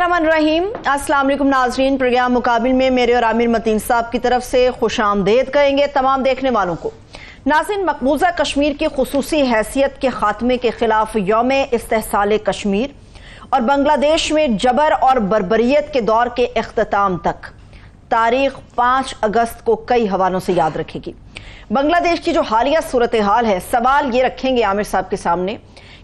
बिस्मिल्लाहिर्रहमानिर्रहीम। अस्सलाम वालेकुम नाज़रीन, प्रोग्राम मुकाबिल में मेरे और आमिर मतीन साहब की तरफ से खुशामदीद कहेंगे तमाम देखने वालों को। नाज़रीन, मकबूजा कश्मीर की खुसूसी हैसियत के खात्मे के खिलाफ यौम इस्तेहसाल कश्मीर और बांग्लादेश में जबर और बर्बरियत के दौर के इख्तिताम तक तारीख 5 अगस्त को कई हवालों से याद रखेगी। बांग्लादेश की जो हालिया सूरत हाल है, सवाल ये रखेंगे आमिर साहब के सामने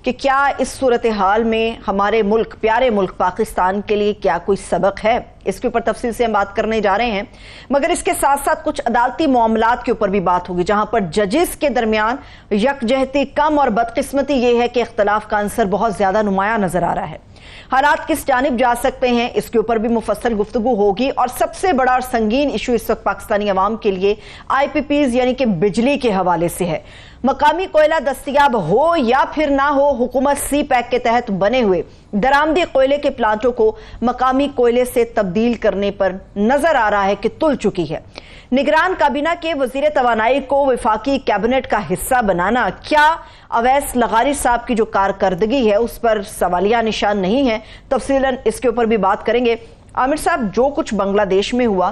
कि क्या इस सूरत हाल में हमारे मुल्क, प्यारे मुल्क पाकिस्तान के लिए क्या कोई सबक है। इसके ऊपर तफसील से हम बात करने जा रहे हैं, मगर इसके साथ साथ कुछ अदालती मामलात के ऊपर भी बात होगी, जहां पर जजेस के दरमियान यकजहती कम और बदकिस्मती यह है कि इख्तलाफ का अंसर बहुत ज्यादा नुमाया नजर आ रहा है। हालात किस जानिब जा सकते हैं, इसके ऊपर भी मुफस्सल गुफ्तगू होगी। और सबसे बड़ा और संगीन इशू इस वक्त पाकिस्तानी अवाम के लिए IPPs यानी कि बिजली के हवाले से है। मकामी कोयला दस्तयाब हो या फिर ना हो, हुकूमत CPEC के तहत बने हुए दरामदी कोयले के प्लांटों को मकामी कोयले से तब्दील करने पर नजर आ रहा है कि तुल चुकी है। निगरान काबीना के वजीर तवानाई को वफाकी कैबिनेट का हिस्सा बनाना क्या अवैस लगारी साहब की जो कारकर्दगी है उस पर सवालिया निशान नहीं है। तफसीलन इसके ऊपर भी बात करेंगे। आमिर साहब, जो कुछ बांग्लादेश में हुआ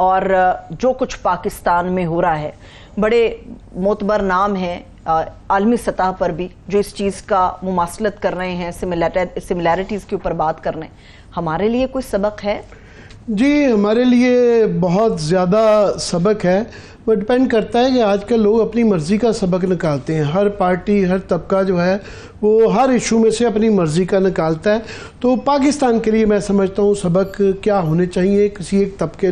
और जो कुछ पाकिस्तान में हो रहा है, बड़े मोतबर नाम हैं आलमी सतह पर भी जो इस चीज़ का मुमासलत कर रहे हैं, सिमिलैरिटीज़ के ऊपर बात कर रहे हैं। हमारे लिए कोई सबक है? जी, हमारे लिए बहुत ज़्यादा सबक है। वो डिपेंड करता है कि आजकल लोग अपनी मर्ज़ी का सबक निकालते हैं। हर पार्टी, हर तबका जो है वो हर इशू में से अपनी मर्ज़ी का निकालता है। तो पाकिस्तान के लिए मैं समझता हूँ सबक क्या होने चाहिए, किसी एक तबके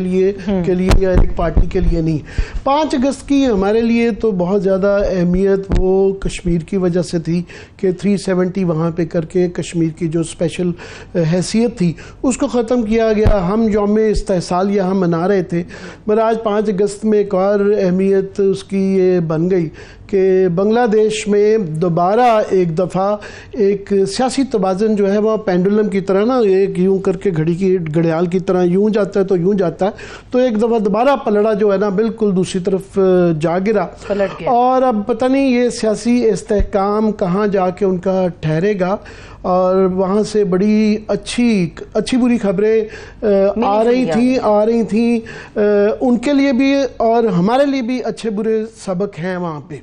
के लिए या एक पार्टी के लिए नहीं। 5 अगस्त की हमारे लिए तो बहुत ज़्यादा अहमियत वो कश्मीर की वजह से थी कि 370 वहाँ पे करके कश्मीर की जो स्पेशल हैसियत थी उसको ख़त्म किया गया। हम यौम इस्तेहसाल यहाँ मना रहे थे, मगर आज 5 अगस्त में एक और अहमियत उसकी ये बन गई कि बांग्लादेश में दोबारा एक दफ़ा एक सियासी तवाज़ुन जो है वह पेंडुलम की तरह ना, एक यूं करके घड़ी की घड़ियाल की तरह यूं जाता है तो यूं जाता है, तो एक दफ़ा दोबारा पलड़ा जो है ना बिल्कुल दूसरी तरफ जा गिरा, पलट गया। और अब पता नहीं ये सियासी इस्तेहकाम कहाँ जाके उनका ठहरेगा। और वहाँ से बड़ी अच्छी बुरी खबरें आ रही थी उनके लिए भी और हमारे लिए भी अच्छे बुरे सबक हैं वहाँ पे।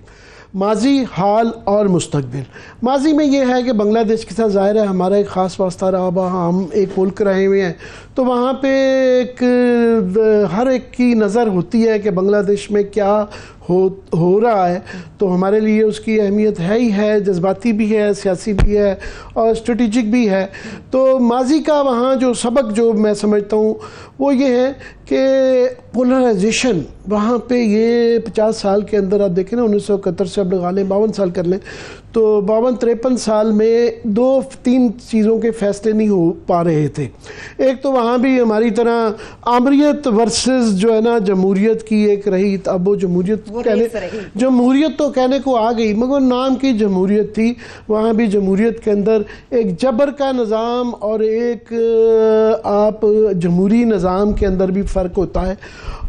माजी, हाल और मुस्तकबिल। माजी में ये है कि बांग्लादेश के साथ ज़ाहिर है हमारा एक ख़ास वास्ता रहा, वहाँ हम एक मुल्क रहे हुए हैं, तो वहाँ पे हर एक की नज़र होती है कि बांग्लादेश में क्या हो रहा है। तो हमारे लिए उसकी अहमियत है ही है, जज्बाती भी है, सियासी भी है और स्ट्रेटिजिक भी है। तो माजी का वहाँ जो सबक जो मैं समझता हूँ वो ये है कि पोलराइजेशन वहाँ पे ये 50 साल के अंदर आप देखें ना, 1971 से अब लगा लें 52 साल कर लें, तो 52-53 साल में 2-3 चीज़ों के फैसले नहीं हो पा रहे थे। एक तो वहाँ भी हमारी तरह आमरीत वर्सेस जो है ना जमहूरियत की एक रही। अब वो जमहूरियत तो कहने को आ गई, मगर नाम की जमहूरियत थी। वहाँ भी जमहूरियत के अंदर एक जबर का निज़ाम और एक आप जमहूरी निज़ाम के अंदर भी फ़र्क होता है।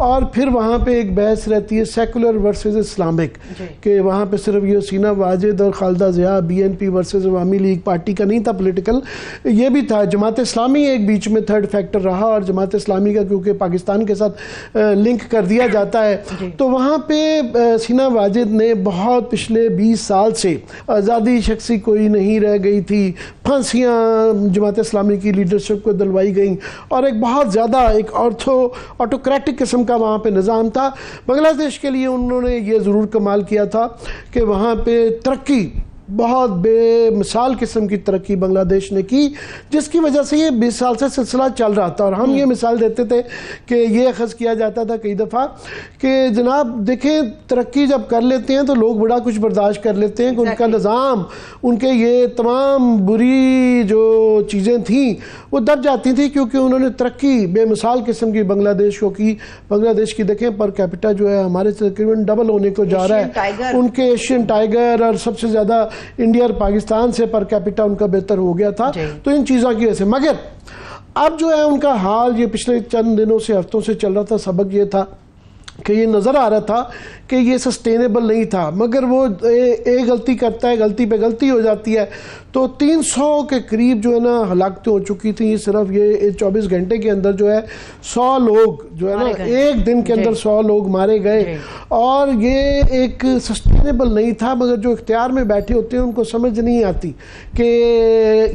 और फिर वहाँ पे एक बहस रहती है सेकुलर वर्सेस इस्लामिक, कि वहाँ पे सिर्फ ये हसीना वाजिद और खालिदा ज़िया BNP वर्सेस अवामी लीग पार्टी का नहीं था पॉलिटिकल, ये भी था। जमात इस्लामी एक बीच में थर्ड फैक्टर रहा, और जमात इस्लामी का क्योंकि पाकिस्तान के साथ लिंक कर दिया जाता है, तो वहाँ पे हसीना वाजिद ने बहुत पिछले 20 साल से आज़ादी शख्सी कोई नहीं रह गई थी, फांसियाँ जमात इस्लामी की लीडरशिप को दिलवाई गई, और एक बहुत ज़्यादा एक ऑटोक्रेटिक किस्म का वहाँ पे निज़ाम था। बांग्लादेश के लिए उन्होंने ये ज़रूर कमाल किया था कि वहाँ पे तरक्की, बहुत बेमिसाल किस्म की तरक्की बांग्लादेश ने की, जिसकी वजह से ये 20 साल से सिलसिला चल रहा था। और हम ये मिसाल देते थे कि ये अखज़ किया जाता था कई दफ़ा कि जनाब देखें, तरक्की जब कर लेते हैं तो लोग बड़ा कुछ बर्दाश्त कर लेते हैं कि उनका निज़ाम, उनके ये तमाम बुरी जो चीज़ें थीं वो दब जाती थी, क्योंकि उन्होंने तरक्की बेमिसाल किस्म की बांग्लादेश को की। बांग्लादेश की देखें पर कैपिटा जो है हमारे से तकरीबन डबल होने को जा रहा है। उनके एशियन टाइगर और सबसे ज़्यादा इंडिया और पाकिस्तान से पर कैपिटा उनका बेहतर हो गया था। तो इन चीज़ों की वजह से, मगर अब जो है उनका हाल ये पिछले चंद दिनों से, हफ्तों से चल रहा था, सबक ये था कि ये नज़र आ रहा था कि ये सस्टेनेबल नहीं था, मगर वो एक गलती करता है, गलती पे गलती हो जाती है। तो 300 के करीब जो है ना हलाकतें हो चुकी थी सिर्फ ये 24 घंटे के अंदर, जो है 100 लोग जो है ना एक दिन के अंदर 100 लोग मारे गए। और ये एक सस्टेनेबल नहीं था, मगर जो इख्तियार में बैठे होते हैं उनको समझ नहीं आती कि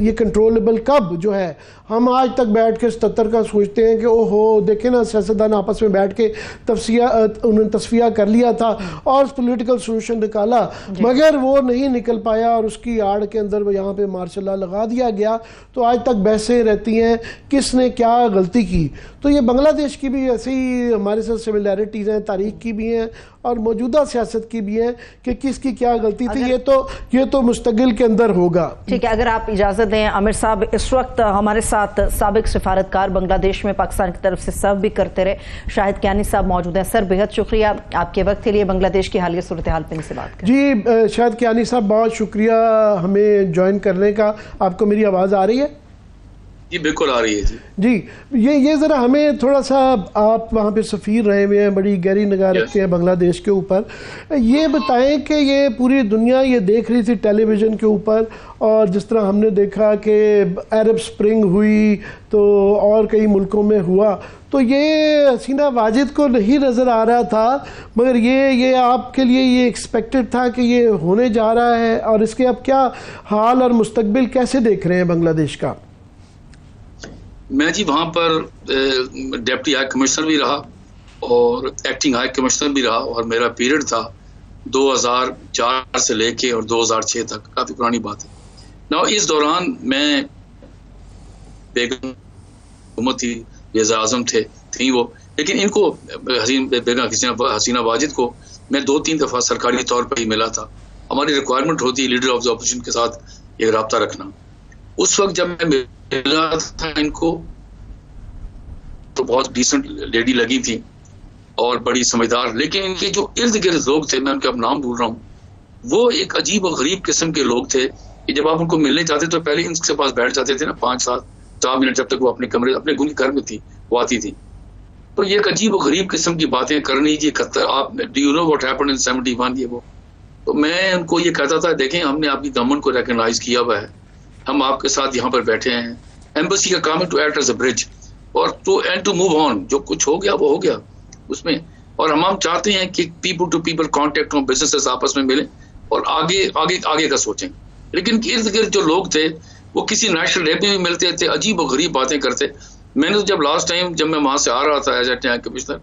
ये कंट्रोलेबल कब जो है। हम आज तक बैठ के 77 का सोचते हैं कि ओहो देखें ना, सियासतदान आपस में बैठ के उन्होंने तस्फिया कर लिया था और पॉलिटिकल सोल्यूशन निकाला, मगर वो नहीं निकल पाया और उसकी आड़ के अंदर यहाँ पे मार्शल लॉ लगा दिया गया। तो आज तक बहसें रहती हैं किसने क्या गलती की। तो ये बांग्लादेश की भी ऐसे ही हमारे साथ सिमिलैरिटीज़ हैं, तारीख की भी हैं और मौजूदा सियासत की भी हैं कि किसकी क्या गलती थी। ये तो मुस्तकिल के अंदर होगा। ठीक है, अगर आप इजाज़त दें आमिर साहब, इस वक्त हमारे साथ साबिक सिफारतकार बांग्लादेश में पाकिस्तान की तरफ से सर्व भी करते रहे शाहिद कियानी साहब मौजूद हैं। सर बेहद शुक्रिया आपके वक्त के लिए। बांग्लादेश की हालिया सूरत हाल पर इनसे बात करें। जी शाहिद कियानी साहब बहुत शुक्रिया हमें ज्वाइन करने का। आपको मेरी आवाज़ आ रही है? जी बिल्कुल आ रही है जी। ये ज़रा हमें थोड़ा सा, आप वहाँ पे सफ़ीर रहे हुए हैं, बड़ी गहरी निगाह रखते हैं बांग्लादेश के ऊपर, ये बताएं कि ये पूरी दुनिया ये देख रही थी टेलीविज़न के ऊपर, और जिस तरह हमने देखा कि अरब स्प्रिंग हुई तो और कई मुल्कों में हुआ, तो ये हसीना वाजिद को नहीं नज़र आ रहा था, मगर ये आपके लिए ये एक्सपेक्टेड था कि ये होने जा रहा है, और इसके अब क्या हाल और मुस्तकबिल कैसे देख रहे हैं बांग्लादेश का? मैं जी वहाँ पर डिप्टी हाई कमिश्नर भी रहा और एक्टिंग हाई कमिश्नर भी रहा, और मेरा पीरियड था 2004 से लेके और 2006 तक, काफ़ी पुरानी बात है ना। इस दौरान मैं बेगम हुकूमत थी, वज़ीर आज़म थी वो, लेकिन इनको बेगम हसीना वाजिद को मैं 2-3 दफ़ा सरकारी तौर पर ही मिला था। हमारी रिक्वायरमेंट होती लीडर ऑफ द अपोजिशन के साथ एक रब्ता रखना। उस वक्त जब मैं मिला था इनको तो बहुत डिसेंट लेडी लगी थी और बड़ी समझदार, लेकिन इनके जो इर्द गिर्द लोग थे, मैं उनके अब नाम भूल रहा हूँ, वो एक अजीब और गरीब किस्म के लोग थे कि जब आप उनको मिलने चाहते तो पहले इनके पास बैठ जाते थे ना 5-7 मिनट, जब तक वो अपने कमरे अपने घर में थी वो आती थी। तो ये एक अजीब और गरीब किस्म की बातें करनी जी। आप do you know what happened in 71 ये वो। तो मैं उनको ये कहता था, देखें हमने आपकी गवर्नमेंट को रिकॉग्नाइज किया हुआ है, हम आपके साथ यहाँ पर बैठे हैं, एम्बेसी का काम है to act as a bridge और टू मूव ऑन। जो कुछ हो गया वो हो गया उसमें, और हम चाहते हैं कि पीपल टू पीपल कांटेक्ट हो, बिजनेसेस आपस में मिलें और आगे का सोचें। लेकिन इर्द गिर्द जो लोग थे वो किसी नेशनल डे पे भी मिलते थे, अजीब और गरीब बातें करते। मैंने तो जब लास्ट टाइम जब मैं वहां से आ रहा था एज ए कमिश्नर,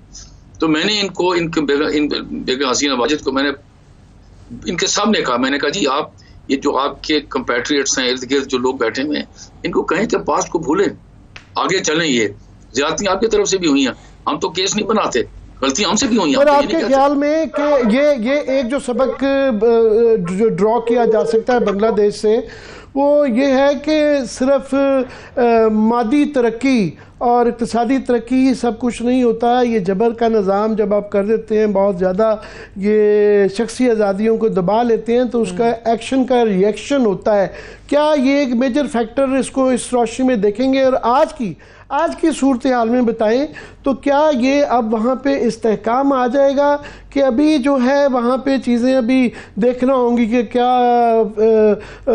तो मैंने इनको बेगम हसीना वाजिद को मैंने इनके सामने कहा, मैंने कहा जी आप ये जो आपके कंपैट्रियट्स हैं इर्द गिर्द जो लोग बैठे हुए हैं, इनको कहें कि पास्ट को भूलें, आगे चलें। ये ज्यादतियां आपकी तरफ से भी हुई हैं, हम तो केस नहीं बनाते, गलतियां हमसे भी हुई हैं। और आपके ख्याल में कि ये एक जो सबक जो ड्रॉ किया जा सकता है बांग्लादेश से, वो ये है कि सिर्फ मादी तरक्की और इक़्तिसादी तरक्की ही सब कुछ नहीं होता। ये जबर का निज़ाम जब आप कर देते हैं, बहुत ज़्यादा ये शख्सी आज़ादियों को दबा लेते हैं, तो उसका एक्शन का रिएक्शन होता है। क्या ये एक मेजर फैक्टर इसको इस रोशनी में देखेंगे? और आज की सूरत हाल में बताएं तो क्या ये अब वहाँ पे इस्तेहकाम आ जाएगा कि अभी जो है वहाँ पे चीज़ें अभी देखना होंगी कि क्या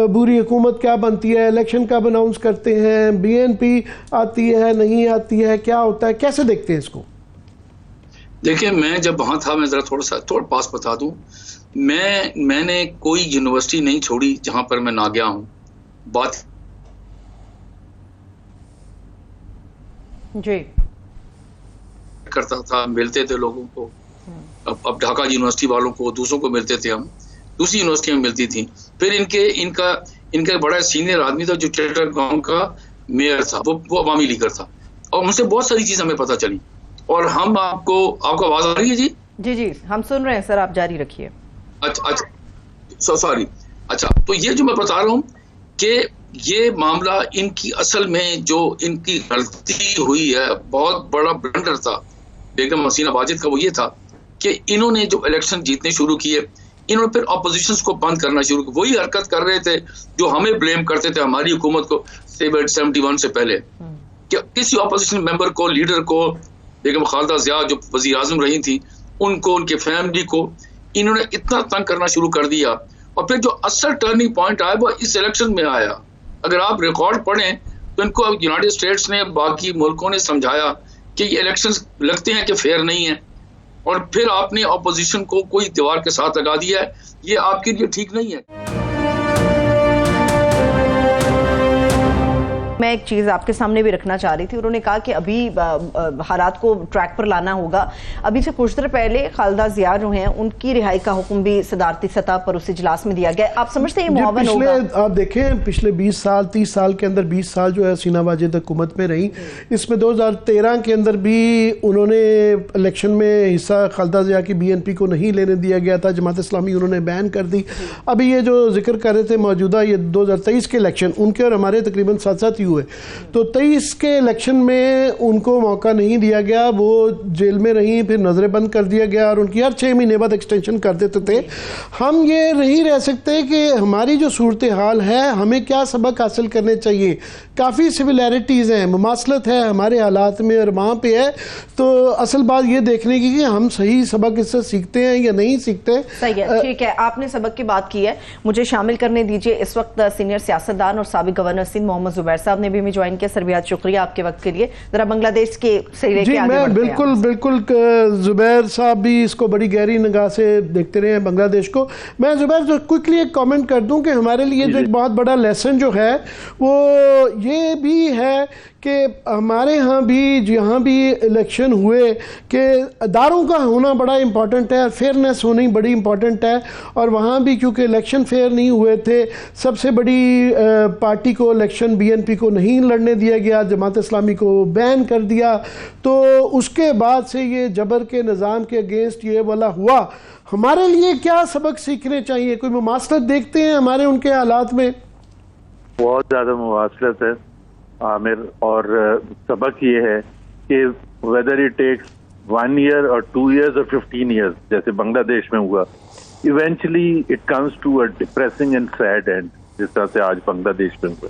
बुरी हुकूमत क्या बनती है, इलेक्शन कब अनाउंस करते हैं, बीएनपी आती है नहीं आती है, क्या होता है, कैसे देखते हैं इसको? देखिए मैं जब वहाँ था, मैं ज़रा थोड़ा पास बता दूँ, मैंने कोई यूनिवर्सिटी नहीं छोड़ी जहाँ पर मैं ना गया हूँ। बात जी करता था, मिलते थे लोगों को। अब ढाका यूनिवर्सिटी वालों को, दूसरों को मिलते थे, हम दूसरी यूनिवर्सिटी में मिलती थी। फिर इनका बड़ा सीनियर आदमी था जो चट्टग्राम का मेयर था, वो अवामी लीडर था, और मुझसे बहुत सारी चीज हमें पता चली। और हम आपको आवाज आ रही है जी? जी हम सुन रहे हैं सर, आप जारी रखिए। अच्छा सॉरी। अच्छा, तो ये जो मैं बता रहा हूँ कि ये मामला इनकी असल में जो इनकी गलती हुई है, बहुत बड़ा ब्लंडर था बेगम हसीना वाजिद का, वो ये था कि इन्होंने जो इलेक्शन जीतने शुरू किए, इन्होंने फिर ऑपोजिशन को बंद करना शुरू किया। वही हरकत कर रहे थे जो हमें ब्लेम करते थे हमारी हुकूमत को 71 से पहले, कि किसी ऑपोजिशन मेंबर को, लीडर को, बेगम खालिदा जिया जो वजीर आजम रही थी, उनको, उनके फैमिली को इन्होंने इतना तंग करना शुरू कर दिया। और फिर जो असल टर्निंग पॉइंट आया वो इस इलेक्शन में आया। अगर आप रिकॉर्ड पढ़ें तो इनको यूनाइटेड स्टेट्स ने, बाकी मुल्कों ने समझाया कि ये इलेक्शंस लगते हैं कि फेयर नहीं है, और फिर आपने ऑपोजिशन को कोई दीवार के साथ लगा दिया है। ये आपके लिए ठीक नहीं है। मैं एक चीज़ आपके सामने भी रखना चाह रही थी। उन्होंने कहा कि अभी हालात को ट्रैक पर लाना होगा। अभी से कुछ देर पहले खालिदा जिया जो हैं उनकी रिहाई का हुक्म भी सदारती सतह पर उस इजलास में दिया गया। आप समझते हैं ये मुआवन होगा? आप देखें पिछले 20 साल 30 साल के अंदर 20 साल जो है हसीना वाजिद हुकूमत में रही। इसमें 2013 के अंदर भी उन्होंने इलेक्शन में हिस्सा खालिदा जिया की BNP को नहीं लेने दिया गया था। जमात इस्लामी उन्होंने बैन कर दी। अभी ये जो जिक्र कर रहे थे मौजूदा ये 2023 के इलेक्शन उनके और हमारे तकरीबन साथ साथ हुए, तो 23 के इलेक्शन में उनको मौका नहीं दिया गया, वो जेल में रही, फिर नजरें बंद कर दिया गया और उनकी हर 6 महीने बाद एक्सटेंशन कर देते थे। हम ये नहीं रह सकते कि हमारी जो सूरत हाल है हमें क्या सबक हासिल करने चाहिए। काफ़ी सिमिलैरिटीज़ हैं, मुमासलत है हमारे हालात में और वहाँ पे है। तो असल बात ये देखने की कि हम सही सबक इससे सीखते हैं या नहीं सीखते। सही है, ठीक है, आपने सबक की बात की है। मुझे शामिल करने दीजिए इस वक्त सीनियर सियासतदान और साबिक गवर्नर सिंध मोहम्मद जुबैर साहब ने भी हमें ज्वाइन किया। सर बेहद शुक्रिया आपके वक्त के लिए। जरा बांग्लादेश के से लेके आगे बढ़ते हैं। बिल्कुल जुबैर साहब भी इसको बड़ी गहरी निगाह से देखते रहे हैं बांग्लादेश को। मैं जुबैर जो क्विकली एक कमेंट कर दूं कि हमारे लिए जो एक बहुत बड़ा लेसन जो है वो ये भी है कि हमारे यहाँ भी जहाँ भी इलेक्शन हुए कि अदारों का होना बड़ा इम्पॉर्टेंट है, फेयरनेस होनी बड़ी इम्पॉर्टेंट है। और वहाँ भी क्योंकि इलेक्शन फेयर नहीं हुए थे, सबसे बड़ी पार्टी को इलेक्शन BNP को नहीं लड़ने दिया गया, जमात इस्लामी को बैन कर दिया। तो उसके बाद से ये जबर के निज़ाम के अगेंस्ट ये वाला हुआ। हमारे लिए क्या सबक सीखने चाहिए? कोई मुमासलत देखते हैं हमारे उनके हालात में? बहुत ज़्यादा मुमासलत है आमिर, और सबक ये है कि वेदर इट टेक्स 1 ईयर और 2 ईयर्स और 15 ईयर्स जैसे बांग्लादेश में हुआ, eventually it comes to a depressing and sad end, जिस तरह से आज बांग्लादेश में हुआ।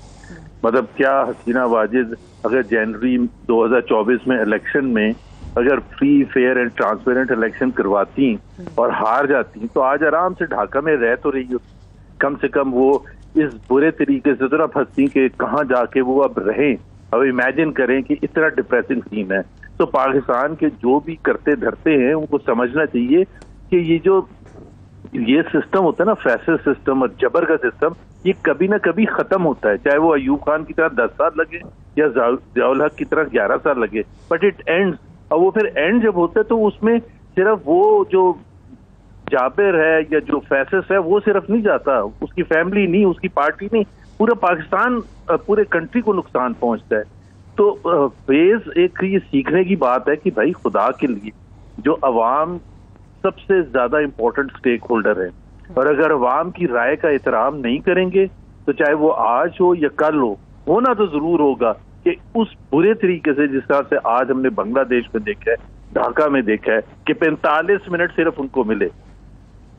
मतलब क्या हसीना वाजिद अगर जनवरी 2024 में इलेक्शन में अगर free fair and transparent election करवाती और हार जाती तो आज आराम से ढाका में रह तो रही होती। कम से कम वो इस बुरे तरीके से तो ना फंसती कि कहाँ जाके वो अब रहें। अब इमेजिन करें कि इतना डिप्रेसिंग सीन है। तो पाकिस्तान के जो भी करते धरते हैं उनको समझना चाहिए कि ये सिस्टम होता है ना, फैसिस्ट सिस्टम और जबर का सिस्टम, ये कभी ना कभी खत्म होता है। चाहे वो अयूब खान की तरह 10 साल लगे या ज़ियाउल हक की तरह 11 साल लगे, बट इट एंड्स। और वो फिर एंड जब होता है तो उसमें सिर्फ वो जो जाबिर है या जो फैसिस्ट है वो सिर्फ नहीं जाता, उसकी फैमिली नहीं, उसकी पार्टी नहीं, पूरा पाकिस्तान, पूरे कंट्री को नुकसान पहुंचता है। तो फेज एक ये सीखने की बात है कि भाई खुदा के लिए जो अवाम सबसे ज्यादा इम्पोर्टेंट स्टेक होल्डर है, और अगर अवाम की राय का एहतराम नहीं करेंगे तो चाहे वो आज हो या कल हो, होना तो जरूर होगा कि उस बुरे तरीके से जिस तरह से आज हमने बांग्लादेश में देखा है, ढाका में देखा है कि 45 मिनट सिर्फ उनको मिले,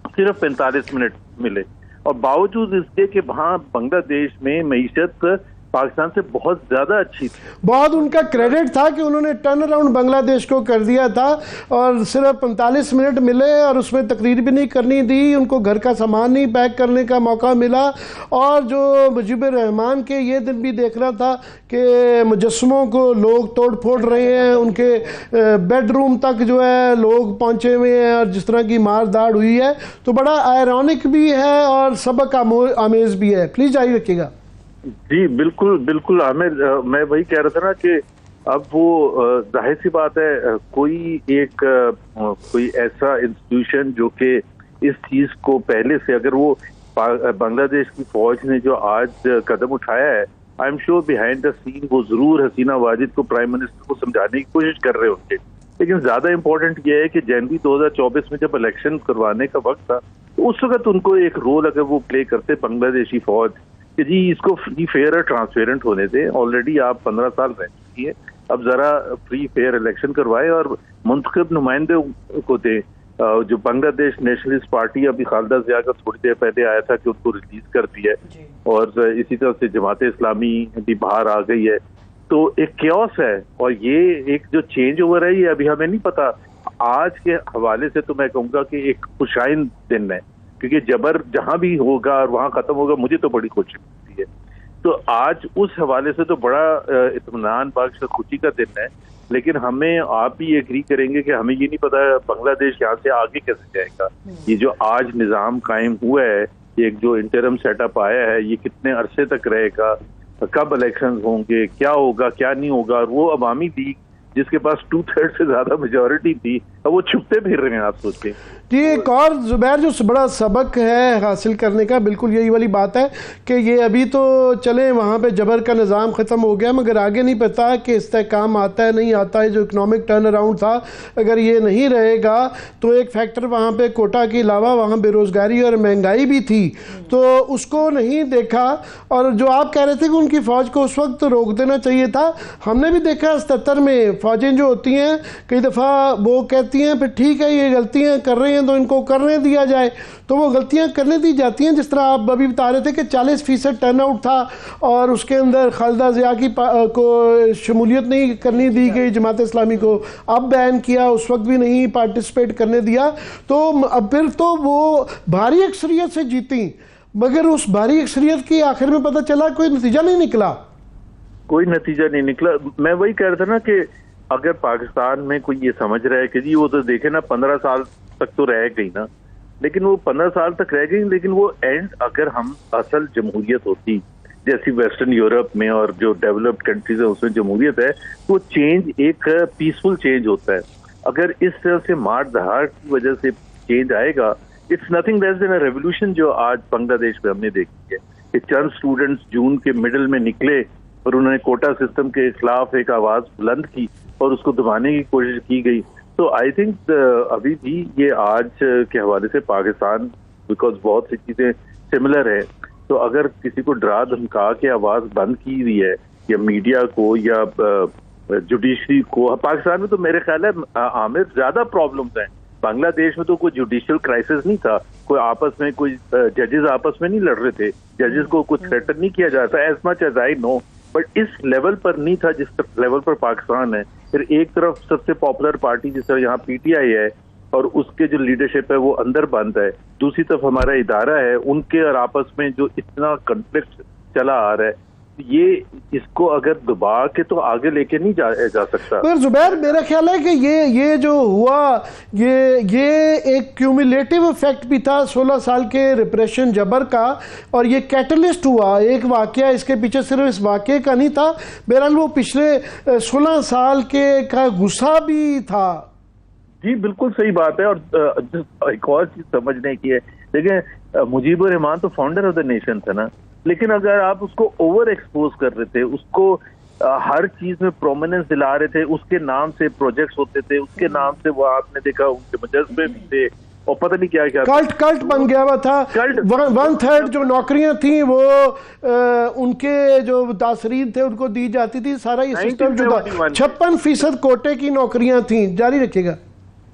सिर्फ 45 मिनट मिले, और बावजूद इसके कि वहाँ बांग्लादेश में मईशत पाकिस्तान से बहुत ज्यादा अच्छी थी। बहुत उनका क्रेडिट था कि उन्होंने टर्न अराउंड बांग्लादेश को कर दिया था, और सिर्फ 45 मिनट मिले और उसमें तकरीर भी नहीं करनी दी, उनको घर का सामान नहीं पैक करने का मौका मिला। और जो मुजीबुर रहमान के ये दिन भी देख रहा था कि मुजस्समों को लोग तोड़ फोड़ रहे हैं, उनके बेडरूम तक जो है लोग पहुंचे हुए हैं और जिस तरह की मार दाड़ हुई है, तो बड़ा आयरॉनिक भी है और सबक आमेज भी है। प्लीज जारी रखिएगा। जी बिल्कुल बिल्कुल आमिर, मैं वही कह रहा था ना कि अब वो जाहिर सी बात है कोई ऐसा इंस्टीट्यूशन जो कि इस चीज को पहले से, अगर वो बांग्लादेश की फौज ने जो आज कदम उठाया है, I am sure behind the scene वो जरूर हसीना वाजिद को, प्राइम मिनिस्टर को समझाने की कोशिश कर रहे होंगे। लेकिन ज्यादा इम्पोर्टेंट ये है कि जनवरी 2024 में जब इलेक्शन करवाने का वक्त था तो उस वक्त उनको एक रोल अगर वो प्ले करते बांग्लादेशी फौज कि जी इसको फ्री फेयर और ट्रांसपेरेंट होने दें, ऑलरेडी आप 15 साल रह चुकी है, अब जरा फ्री फेयर इलेक्शन करवाए और मुंतखब नुमाइंदे को दें। जो बांग्लादेश नेशनलिस्ट पार्टी अभी खालिदा जिया का थोड़ी देर पहले आया था कि उनको रिलीज कर दिया है, और इसी तरह से जमात इस्लामी भी बाहर आ गई है। तो एक क्योस है, और ये एक जो चेंज ओवर है ये अभी हमें नहीं पता आज के हवाले से तो मैं कहूँगा कि एक खुशाइन दिन है, क्योंकि जबर जहां भी होगा और वहां खत्म होगा, मुझे तो बड़ी खुशी मिलती है। तो आज उस हवाले से तो बड़ा इत्मीनान बख्श खुशी का दिन है। लेकिन हमें, आप भी एग्री करेंगे कि हमें ये नहीं पता बांग्लादेश यहाँ से आगे कैसे जाएगा। ये जो आज निज़ाम कायम हुआ है, एक जो इंटरम सेटअप आया है, ये कितने अरसे तक रहेगा, कब इलेक्शंस होंगे, क्या होगा क्या नहीं होगा। और वो अवामी लीग जिसके पास 2/3 से ज्यादा मेजोरिटी थी, अब वो छुपते फिर रहे हैं। आप सोचें जी, एक और जुबैर जो बड़ा सबक है हासिल करने का, बिल्कुल यही वाली बात है कि ये अभी तो चले वहाँ पे जबर का निज़ाम ख़त्म हो गया, मगर आगे नहीं पता कि इस्तेहकाम आता है नहीं आता है। जो इकनॉमिक टर्न अराउंड था, अगर ये नहीं रहेगा तो एक फैक्टर वहाँ पे कोटा के अलावा वहाँ बेरोज़गारी और महंगाई भी थी, तो उसको नहीं देखा। और जो आप कह रहे थे कि उनकी फ़ौज को उस वक्त रोक देना चाहिए था, हमने भी देखा 77 में फ़ौजें जो होती हैं कई दफ़ा वो कहती हैं फिर ठीक है ये गलतियाँ कर रहे हैं तो इनको करने दिया जाए, तो वो गलतियां करने दी जाती हैं। जिस तरह आप अभी बता रहे थे कि 40% टर्नआउट था और उसके अंदर खालिदा ज़िया की को शमूलियत नहीं करनी दी गई, जमात इस्लामी को अब बैन किया, उस वक्त भी नहीं पार्टिसिपेट करने दिया। तो अब फिर तो वो भारी अक्सरियत से जीती, मगर उस भारी अक्सरियत की आखिर में पता चला कोई नतीजा नहीं निकला। कोई नतीजा नहीं निकला। मैं वही कह रहा था ना कि अगर पाकिस्तान में कोई ये समझ रहा है कि जी वो तो देखे ना 15 साल तक तो रह गई ना, लेकिन वो 15 साल तक रह गई, लेकिन वो एंड अगर हम असल जमहूरियत होती जैसी वेस्टर्न यूरोप में और जो डेवलप्ड कंट्रीज है उसमें जमहूरियत है, तो चेंज एक पीसफुल चेंज होता है। अगर इस तरह से मार दहाड़ की वजह से चेंज आएगा, it's nothing less than a revolution जो आज बांग्लादेश में हमने देखी है कि चंद स्टूडेंट्स जून के मिडिल में निकले और उन्होंने कोटा सिस्टम के खिलाफ एक आवाज बुलंद की और उसको दबाने की कोशिश की गई। तो आई थिंक अभी भी ये आज के हवाले से पाकिस्तान, बिकॉज बहुत सी चीजें सिमिलर है, तो अगर किसी को डरा धमका के आवाज बंद की हुई है या मीडिया को या जुडिशरी को, पाकिस्तान में तो मेरे ख्याल है आमिर ज्यादा प्रॉब्लम्स हैं। बांग्लादेश में तो कोई जुडिशियल क्राइसिस नहीं था, कोई आपस में कोई जजेस आपस में नहीं लड़ रहे थे, जजेस को कुछ थ्रेटन नहीं किया जाता, as much as I know, but इस लेवल पर नहीं था जिस लेवल पर पाकिस्तान है। फिर एक तरफ सबसे पॉपुलर पार्टी जिस तरह यहाँ पीटीआई है और उसके जो लीडरशिप है वो अंदर बंद है, दूसरी तरफ हमारा इदारा है, उनके और आपस में जो इतना कॉन्फ्लिक्ट चला आ रहा है, ये इसको अगर दबा के तो आगे लेके नहीं जा सकता। पर जुबैर मेरा ख्याल है कि ये जो हुआ ये एक क्यूमुलेटिव इफेक्ट भी था 16 साल के रिप्रेशन जबर का, और ये कैटलिस्ट हुआ एक वाकया, इसके पीछे सिर्फ इस वाकये का नहीं था, बहरहाल वो पिछले 16 साल के का गुस्सा भी था। जी बिल्कुल सही बात है। और एक और चीज समझने की है, देखिए मुजीबुर रहमान तो फाउंडर ऑफ द नेशन था ना, लेकिन अगर आप उसको ओवर एक्सपोज कर रहे थे, उसको हर चीज में प्रोमिनेंस दिला रहे थे, उसके नाम से प्रोजेक्ट्स होते थे, उसके नाम से वो आपने देखा उनके मजस्बे भी थे और पता नहीं क्या क्या कल्ट बन गया हुआ था। 1/3 जो नौकरियां थी वो उनके जो दासरीन थे उनको दी जाती थी, सारा ये सिस्टम जो था 56% कोटे की नौकरियां थी। जारी रखिएगा।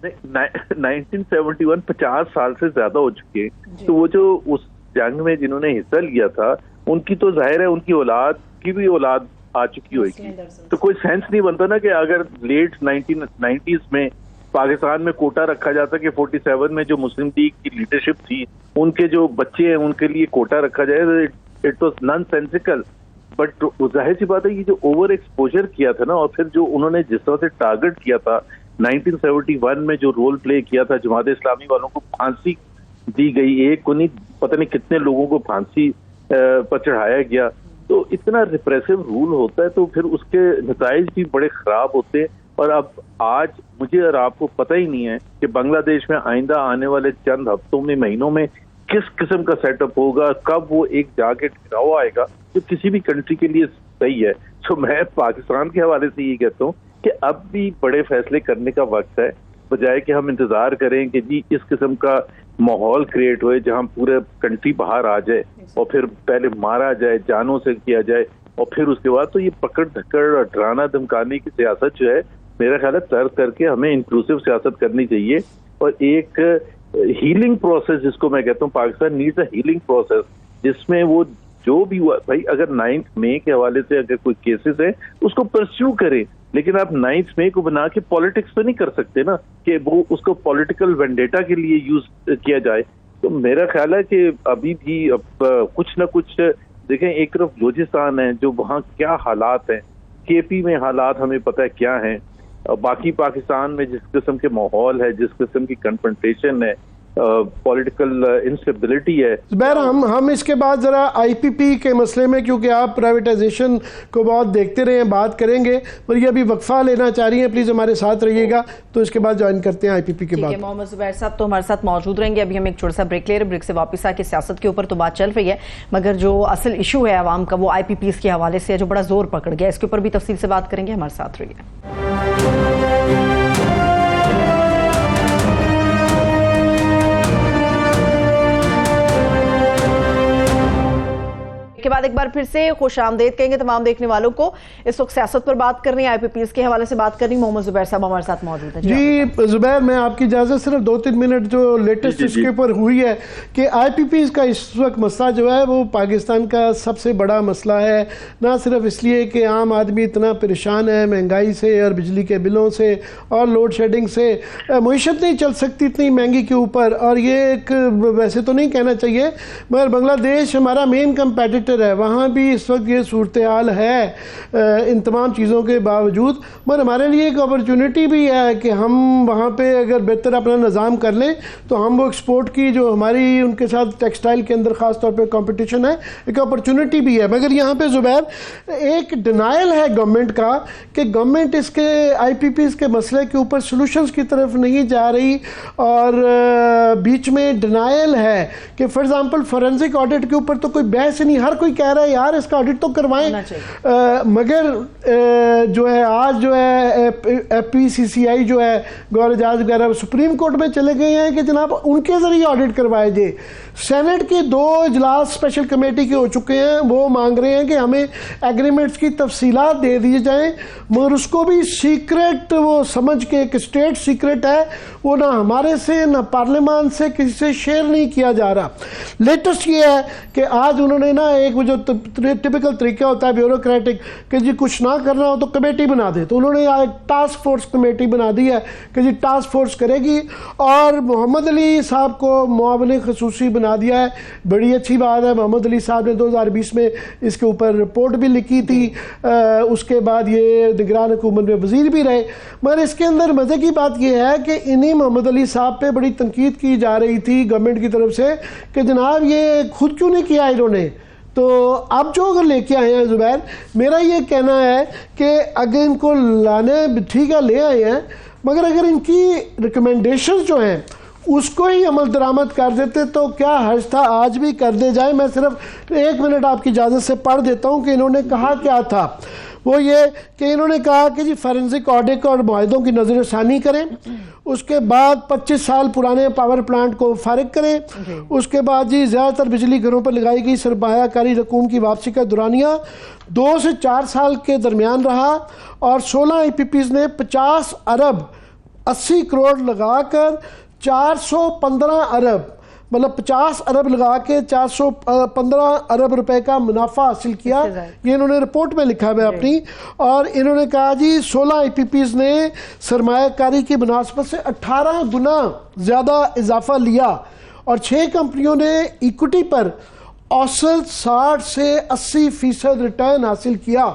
1971 50 साल से ज्यादा हो चुके, तो वो जो उस जंग में जिन्होंने हिस्सा लिया था उनकी तो जाहिर है उनकी औलाद की भी औलाद आ चुकी होगी, तो कोई सेंस नहीं बनता ना कि अगर लेट 1990s में पाकिस्तान में कोटा रखा जाता कि 47 में जो मुस्लिम लीग की लीडरशिप थी उनके जो बच्चे हैं उनके लिए कोटा रखा जाए, इट वाज नॉनसेंसिकल। बट जाहिर सी बात है ये जो ओवर एक्सपोजर किया था ना, और फिर जो उन्होंने जिस तरह से टारगेट किया था 1971 में जो रोल प्ले किया था, जमात इस्लामी वालों को फांसी दी गई, एक को नहीं पता नहीं कितने लोगों को फांसी पर चढ़ाया गया, तो इतना रिप्रेसिव रूल होता है तो फिर उसके नताइज भी बड़े खराब होते हैं। और अब आज मुझे और आपको पता ही नहीं है कि बांग्लादेश में आइंदा आने वाले चंद हफ्तों में महीनों में किस किस्म का सेटअप होगा, कब वो एक जाके ठहराव आएगा जो किसी भी कंट्री के लिए सही है। तो मैं पाकिस्तान के हवाले से ये कहता हूँ कि अब भी बड़े फैसले करने का वक्त है, बजाय कि हम इंतजार करें कि जी इस किस्म का माहौल क्रिएट होए जहां पूरे कंट्री बाहर आ जाए और फिर पहले मारा जाए, जानों से किया जाए, और फिर उसके बाद तो ये पकड़ धक्कड़ और डराना धमकाने की सियासत जो है मेरा ख्याल है तर्क करके हमें इंक्लूसिव सियासत करनी चाहिए। और एक हीलिंग प्रोसेस जिसको मैं कहता हूँ, Pakistan needs a healing process, जिसमें वो जो भी हुआ भाई, अगर 9 मई के हवाले से अगर कोई केसेस है उसको परस्यू करें, लेकिन आप 9 मई को बना के पॉलिटिक्स तो नहीं कर सकते ना, कि वो उसको पॉलिटिकल वेंडेटा के लिए यूज किया जाए। तो मेरा ख्याल है कि अभी भी अब कुछ ना कुछ देखें, एक तरफ बलूचिस्तान है जो वहाँ क्या हालात हैं, केपी में हालात हमें पता है क्या हैं, बाकी पाकिस्तान में जिस किस्म के माहौल है, जिस किस्म की कन्फ्रंटेशन है, पॉलिटिकल इंस्टेबिलिटी है। ज़ुबैर, हम इसके बाद ज़रा आईपीपी के मसले में, क्योंकि आप प्राइवेटाइजेशन को बहुत देखते रहे हैं, बात करेंगे, पर ये अभी वक्फा लेना चाह रही हैं, प्लीज़ हमारे साथ रहिएगा, तो इसके बाद ज्वाइन करते हैं आईपीपी के बाद। मोहम्मद ज़ुबैर साहब तो हमारे साथ मौजूद रहेंगे। अभी हम एक छोटा सा ब्रेक ले रहे हैं, ब्रेक से वापस आके सियासत के ऊपर तो बात चल रही है, मगर जो असल इशू है आवाम का वो आईपीपी के हवाले से है, जो बड़ा जोर पकड़ गया, इसके ऊपर भी तफसील से बात करेंगे। हमारे साथ रहिए। के बाद एक बार फिर से खुश आमदेद कहेंगे तमाम देखने वालों को। इस वक्त सियासत पर बात करनी है, आईपीपीएस के हवाले से बात करनी। मोहम्मद ज़ुबैर साहब हमारे साथ मौजूद है। जी ज़ुबैर, मैं आपकी इजाज़त सिर्फ 2-3 मिनट जो लेटेस्ट इसके ऊपर हुई है कि आईपीपीएस का इस वक्त मसला जो है वो पाकिस्तान का सबसे बड़ा मसला है, ना सिर्फ इसलिए कि आम आदमी इतना परेशान है महंगाई से और बिजली के बिलों से और लोड शेडिंग से, मईशत नहीं चल सकती इतनी महंगी के ऊपर, और ये एक वैसे तो नहीं कहना चाहिए मगर बांग्लादेश हमारा मेन कंपेटिटर है, वहाँ भी इस वक्त ये सूरत हाल है इन तमाम चीज़ों के बावजूद। मगर हमारे लिए एक अपॉर्चुनिटी भी है कि हम वहाँ पे अगर बेहतर अपना निज़ाम कर लें तो हम वो एक्सपोर्ट की जो हमारी उनके साथ टेक्सटाइल के अंदर ख़ास तौर पे कंपटीशन है, एक अपॉर्चुनिटी भी है। मगर यहाँ पे ज़ुबैर एक डिनाइल है गवर्नमेंट का कि गवर्नमेंट इसके आईपीपीएस के मसले के ऊपर सोल्यूशंस की तरफ नहीं जा रही, और बीच में डिनाइल है कि फॉर एग्जांपल फॉरेंसिक ऑडिट के ऊपर तो कोई बहस ही नहीं, हर कोई कह रहा है यार इसका ऑडिट तो करवाएं, मगर जो है आज जो है एफपीसीसीआई जो है गौर एजाज वगैरह सुप्रीम कोर्ट में चले गए हैं कि जनाब उनके जरिए ऑडिट करवाए जाए। सेनेट के 2 इजलास स्पेशल कमेटी के हो चुके हैं, वो मांग रहे हैं कि हमें एग्रीमेंट्स की तफसीलात दे दी जाएं, मगर उसको भी सीक्रेट वो समझ के, एक स्टेट सीक्रेट है, वो ना हमारे से ना पार्लियामान से किसी से शेयर नहीं किया जा रहा। लेटेस्ट ये है कि आज उन्होंने ना एक जो टिपिकल तरीका होता है ब्यूरोक्रेटिक कि जी कुछ ना करना हो तो कमेटी बना दे, तो उन्होंने एक टास्क फोर्स कमेटी बना दी है कि जी टास्क फोर्स करेगी, और मोहम्मद अली साहब को मुआविन खसूसी बना दिया है। बड़ी अच्छी बात है, मोहम्मद अली साहब ने 2020 में इसके ऊपर रिपोर्ट भी लिखी थी, उसके बाद ये निगरान हुकूमत में वजीर भी रहे। मगर इसके अंदर मज़े की बात यह है कि इन्हीं मोहम्मद अली साहब पे बड़ी तनकीद की जा रही थी गवर्नमेंट की तरफ से कि जनाब ये खुद क्यों नहीं किया इन्होंने। तो अब जो अगर लेके आए हैं ज़ुबैर, मेरा ये कहना है कि अगर इनको लाने ठीक है ले आए हैं, मगर अगर इनकी रिकमेंडेशंस जो हैं उसको ही अमल दरामद कर देते तो क्या हर्ज था, आज भी कर दे जाए। मैं सिर्फ 1 मिनट आपकी इजाज़त से पढ़ देता हूँ कि इन्होंने कहा क्या था। वो ये कि इन्होंने कहा कि जी फॉरेंसिक ऑडिट और मुआहिदों की नज़रसानी करें, उसके बाद 25 साल पुराने पावर प्लांट को फारिग करें, उसके बाद जी ज़्यादातर बिजली घरों पर लगाई गई सरमायाकारी रकूम की वापसी का दुरानिया 2 से 4 साल के दरमियान रहा, और 16 आईपीपीज ने 50 अरब 80 करोड़ लगाकर 415 अरब मतलब 50 अरब लगा के 415 अरब रुपए का मुनाफा हासिल किया। ये इन्होंने रिपोर्ट में लिखा है अपनी, और इन्होंने कहा जी 16 आईपीपीज ने सरमायाकारी की मुनासबत से 18 गुना ज़्यादा इजाफा लिया, और 6 कंपनियों ने इक्विटी पर औसत 60 से 80% रिटर्न हासिल किया।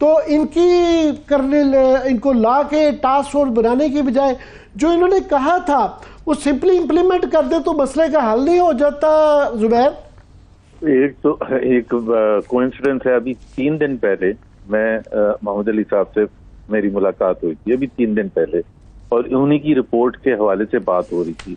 तो इनको ला के टास्क फोर्स बनाने की बजाय जो इन्होंने कहा था वो सिंपली इंप्लीमेंट कर दे तो मसले का हल नहीं हो जाता। ज़ुबैर, एक कोइंसिडेंस है, अभी 3 दिन पहले मैं मोहम्मद अली साहब से मेरी मुलाकात हुई थी, अभी 3 दिन पहले, और उन्हीं की रिपोर्ट के हवाले से बात हो रही थी।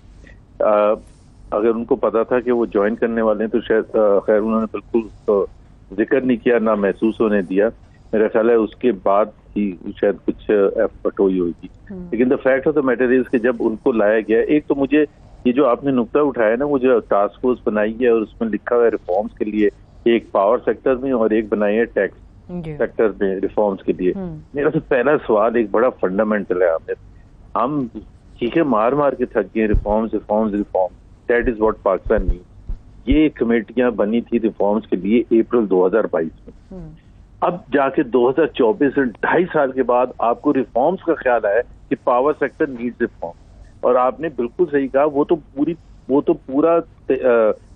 अगर उनको पता था कि वो ज्वाइन करने वाले हैं तो शायद खैर उन्होंने बिल्कुल जिक्र नहीं किया, ना महसूस होने दिया। मेरा ख्याल है उसके बाद ही शायद कुछ एफर्ट हुई होगी, लेकिन the fact of the matter is कि जब उनको लाया गया, एक तो मुझे ये जो आपने नुक्ता उठाया ना, वो जो टास्क फोर्स बनाई है और उसमें लिखा हुआ है रिफॉर्म्स के लिए, एक पावर सेक्टर में और एक बनाई है टैक्स सेक्टर में रिफॉर्म्स के लिए। मेरा तो पहला सवाल एक बड़ा फंडामेंटल है, आमिर, हम चीखें मार मार के थक गए reforms reforms reform, that is what Pakistan needs. ये कमेटियां बनी थी रिफॉर्म्स के लिए अप्रैल 2022 में, अब जाके 2024 से 2.5 साल के बाद आपको रिफॉर्म्स का ख्याल आया कि पावर सेक्टर नीड्स रिफॉर्म। और आपने बिल्कुल सही कहा, वो तो पूरा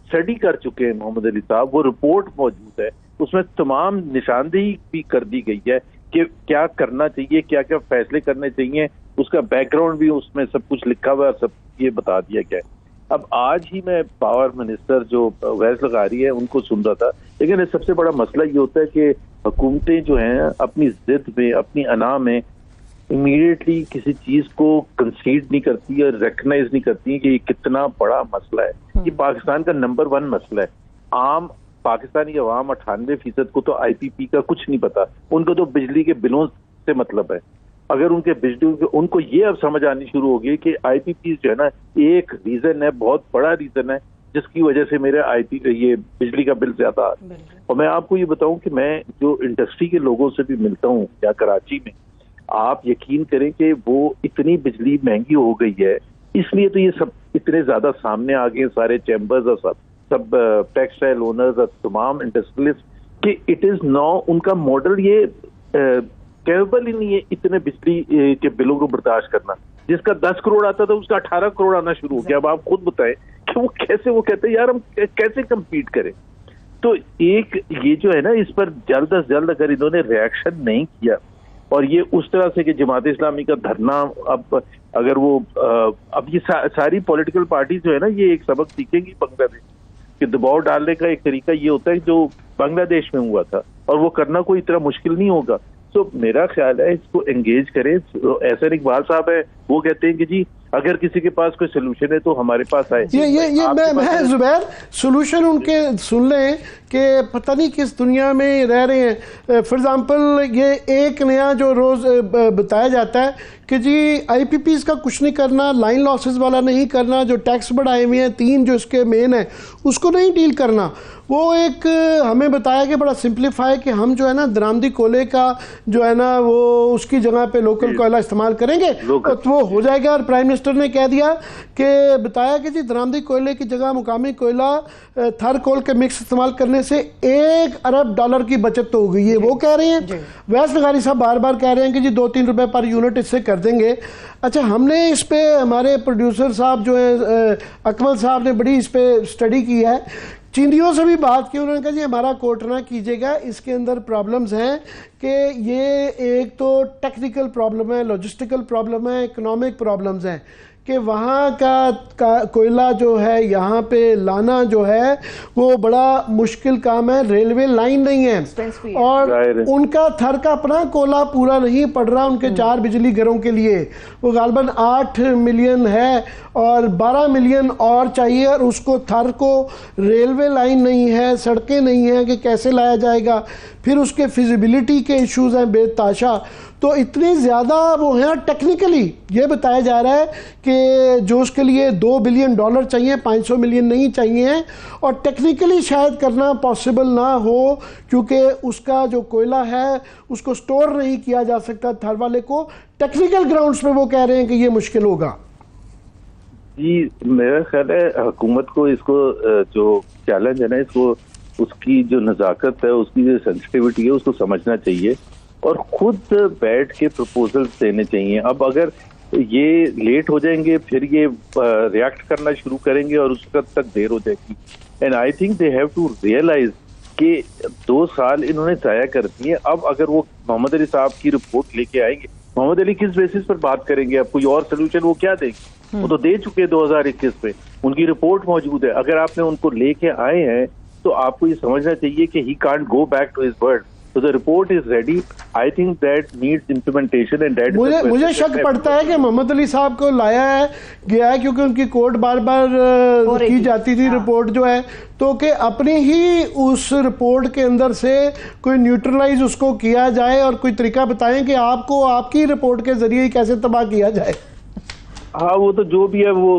स्टडी कर चुके हैं मोहम्मद अली साहब, वो रिपोर्ट मौजूद है, उसमें तमाम निशानदेही भी कर दी गई है कि क्या करना चाहिए, क्या क्या फैसले करने चाहिए, उसका बैकग्राउंड भी उसमें सब कुछ लिखा हुआ है, सब ये बता दिया गया है। अब आज ही मैं पावर मिनिस्टर जो वैस लगा रही है उनको सुन रहा था, लेकिन सबसे बड़ा मसला ये होता है कि हुकूमतें जो हैं अपनी जिद में, अपनी अना में इमीडिएटली किसी चीज को कंसीड नहीं करती और रिकग्नाइज नहीं करती कि ये कितना बड़ा मसला है। ये पाकिस्तान का नंबर 1 मसला है। आम पाकिस्तानी अवाम 98% को तो IPP का कुछ नहीं पता, उनको तो बिजली के बिलों से मतलब है। अगर उनके बिजली उनको ये अब समझ आनी शुरू होगी कि IPP जो है ना एक रीजन है, बहुत बड़ा रीजन है जिसकी वजह से मेरे ये बिजली का बिल ज्यादा आ रहा है। और मैं आपको ये बताऊं कि मैं जो इंडस्ट्री के लोगों से भी मिलता हूँ या कराची में, आप यकीन करें कि वो इतनी बिजली महंगी हो गई है, इसलिए तो ये सब इतने ज्यादा सामने आ गए सारे चैम्बर्स और सब टेक्सटाइल ओनर्स और तमाम इंडस्ट्रियलिस्ट कि इट इज नाउ उनका मॉडल ये कैपेबल ही नहीं है इतने बिजली के बिलों को बर्दाश्त करना। जिसका 10 करोड़ आता था उसका 18 करोड़ आना शुरू हो गया। अब आप खुद बताएं कि वो कहते हैं यार हम कैसे कम्पीट करें। तो एक ये जो है ना, इस पर जल्द से जल्द अगर इन्होंने रिएक्शन नहीं किया और ये उस तरह से कि जमात इस्लामी का धरना, अब अगर वो अब ये सारी पॉलिटिकल पार्टी जो है ना, ये एक सबक सीखेंगी बांग्लादेश कि दबाव डालने का एक तरीका ये होता है जो बांग्लादेश में हुआ था, और वो करना कोई इतना मुश्किल नहीं होगा। तो मेरा ख्याल है इसको एंगेज करें। एहसन इकबाल साहब है, वो कहते हैं कि जी अगर किसी के पास कोई सोल्यूशन है तो हमारे पास आए। ये मैं जुबैर सोल्यूशन उनके सुन लें कि पता नहीं किस दुनिया में रह रहे हैं। फॉर एग्जांपल ये एक नया जो रोज बताया जाता है कि जी IPPs का कुछ नहीं करना, लाइन लॉसेस वाला नहीं करना, जो टैक्स बढ़ाए हुए हैं 3 जो इसके मेन है उसको नहीं डील करना। वो एक हमें बताया कि बड़ा सिंप्लीफाई कि हम जो है ना दरामदी कोयले का जो है ना वो उसकी जगह पे लोकल कोयला इस्तेमाल करेंगे तो वो हो जाएगा। और प्राइम मिनिस्टर ने कह दिया कि बताया कि जी दरामदी कोयले की जगह मुकामी कोयला थर कोल के मिक्स इस्तेमाल करने से $1 अरब की बचत तो हो गई है, वो कह रहे हैं। वैस लगारी साहब बार बार कह रहे हैं कि जी 2-3 रुपए पर यूनिट इससे कर देंगे। अच्छा, हमने इस पे हमारे प्रोड्यूसर साहब जो है अकमल साहब ने बड़ी इस पे स्टडी की है, चीनियों से भी बात की। उन्होंने कहा जी हमारा कोट ना कीजिएगा, इसके अंदर प्रॉब्लम्स हैं कि ये एक तो टेक्निकल प्रॉब्लम है, लॉजिस्टिकल प्रॉब्लम है, इकोनॉमिक प्रॉब्लम्स हैं कि वहाँ का कोयला जो है यहाँ पे लाना जो है वो बड़ा मुश्किल काम है, रेलवे लाइन नहीं है और उनका थर का अपना कोयला पूरा नहीं पड़ रहा उनके 4 बिजली घरों के लिए। वो गालबन 8 मिलियन है और 12 मिलियन और चाहिए, और उसको थर को रेलवे लाइन नहीं है, सड़कें नहीं हैं कि कैसे लाया जाएगा। फिर उसके फिजिबिलिटी के इश्यूज हैं बेताशा। तो इतनी ज़्यादा वो हैं। टेक्निकली ये बताया जा रहा है कि जो उसके लिए $2 बिलियन चाहिए, 500 मिलियन नहीं चाहिए हैं, और टेक्निकली शायद करना पॉसिबल ना हो क्योंकि उसका जो कोयला है उसको स्टोर नहीं किया जा सकता थर वाले को। टेक्निकल ग्राउंड्स पे वो कह रहे हैं कि ये मुश्किल होगा। जी, मेरा ख्याल है हुकूमत को इसको जो चैलेंज है ना, इसको उसकी जो नज़ाकत है, उसकी जो सेंसिटिविटी है उसको समझना चाहिए और खुद बैठ के प्रपोजल्स देने चाहिए। अब अगर ये लेट हो जाएंगे फिर ये रिएक्ट करना शुरू करेंगे और उस वक्त तक देर हो जाएगी। And I think they have to realise कि 2 साल इन्होंने ज़ाया कर दिए। अब अगर वो मोहम्मद अली साहब की रिपोर्ट लेके आएंगे, मोहम्मद अली किस बेसिस पर बात करेंगे? अब कोई और सोल्यूशन वो क्या देंगे? वो तो दे चुके 2021 में, उनकी रिपोर्ट मौजूद है। अगर आपने उनको लेके आए हैं तो आपको ये समझना चाहिए कि he can't go back to his word. So the report is ready. I think that needs implementation and that मुझे शक पड़ता है कि मोहम्मद अली साहब को लाया है गया है क्योंकि उनकी कोर्ट बार बार की जाती थी रिपोर्ट जो है, तो कि अपनी ही उस रिपोर्ट के अंदर से कोई न्यूट्रलाइज उसको किया जाए और कोई तरीका बताएं कि आपको आपकी रिपोर्ट के जरिए कैसे तबाह किया जाए। हाँ, वो तो जो भी है वो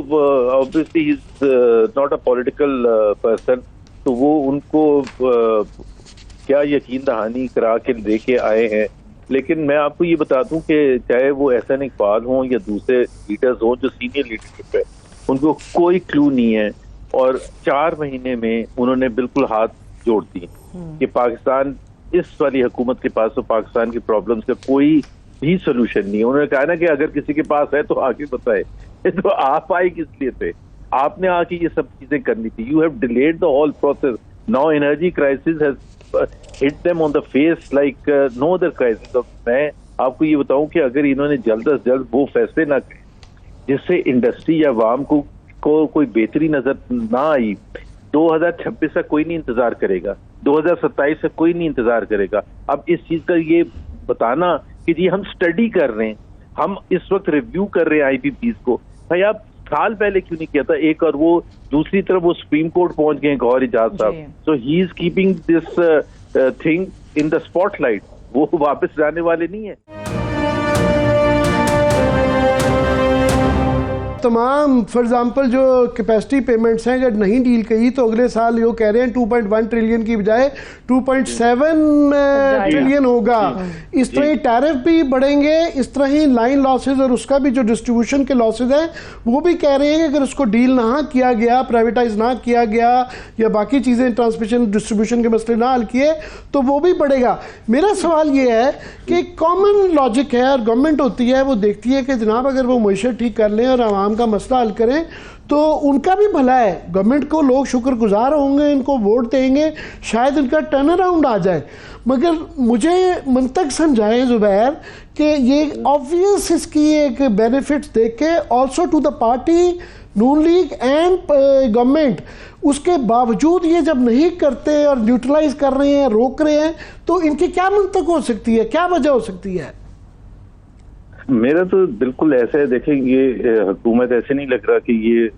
obviously he is not a political person, तो वो उनको क्या यकीन दहानी करा के लेके आए हैं। लेकिन मैं आपको ये बता दूं कि चाहे वो एहसन इकबाल हों या दूसरे लीडर्स हों जो सीनियर लीडरशिप है, उनको कोई क्लू नहीं है और 4 महीने में उन्होंने बिल्कुल हाथ जोड़ दिए कि पाकिस्तान इस वाली हुकूमत के पास तो पाकिस्तान की प्रॉब्लम्स का कोई भी सोल्यूशन नहीं है। उन्होंने कहा ना कि अगर किसी के पास है तो आके बताए, तो आप आए किस लिए थे? आपने आके ये सब चीजें करनी थी। You have delayed the whole process. Now energy crisis has hit them on the face like no other crisis. तो मैं आपको ये बताऊं कि अगर इन्होंने जल्द से जल्द वो फैसले ना किए जिससे इंडस्ट्री या अवाम को कोई बेहतरी नजर ना आई, 2026 का कोई नहीं इंतजार करेगा, 2027 से कोई नहीं इंतजार करेगा। अब इस चीज का ये बताना कि जी हम स्टडी कर रहे हैं, हम इस वक्त रिव्यू कर रहे हैं आईपीपीज को, भाई आप साल पहले क्यों नहीं किया था? एक और वो दूसरी तरफ वो सुप्रीम कोर्ट पहुंच गए गौहर इजाज साहब, so he is keeping this thing in the spotlight. वो वापस जाने वाले नहीं है। तमाम फॉर एग्जांपल जो कैपेसिटी पेमेंट्स हैं अगर नहीं डील की तो अगले साल यो कह रहे हैं 2.1 ट्रिलियन की बजाय 2.7 ट्रिलियन होगा। इस तरह ही टैरिफ भी बढ़ेंगे, इस तरह ही लाइन लॉसेज और उसका भी जो डिस्ट्रीब्यूशन के लॉसेज हैं वो भी कह रहे हैं कि अगर उसको डील ना किया गया, प्राइवेटाइज ना किया गया या बाकी चीज़ें ट्रांसमिशन डिस्ट्रीब्यूशन के मसले ना हल किए तो वो भी बढ़ेगा। मेरा सवाल ये है कि कॉमन लॉजिक है और गवर्नमेंट होती है वो देखती है कि जनाब अगर वो मईशत ठीक कर लें और आवाम का मसला हल करें तो उनका भी भला है, गवर्नमेंट को लोग शुक्रगुजार होंगे, इनको वोट देंगे, शायद इनका टर्न अराउंड आ जाए। मगर मुझे मंतक समझाएं जुबैर कि ये ऑब्वियस इसकी एक बेनिफिट्स देख के also to the party Noon league and government, उसके बावजूद ये जब नहीं करते और न्यूट्रलाइज कर रहे हैं, रोक रहे हैं, तो इनकी क्या मंतक हो सकती है, क्या वजह हो सकती है? मेरा तो बिल्कुल ऐसा है, देखें ये हुकूमत ऐसे नहीं लग रहा कि ये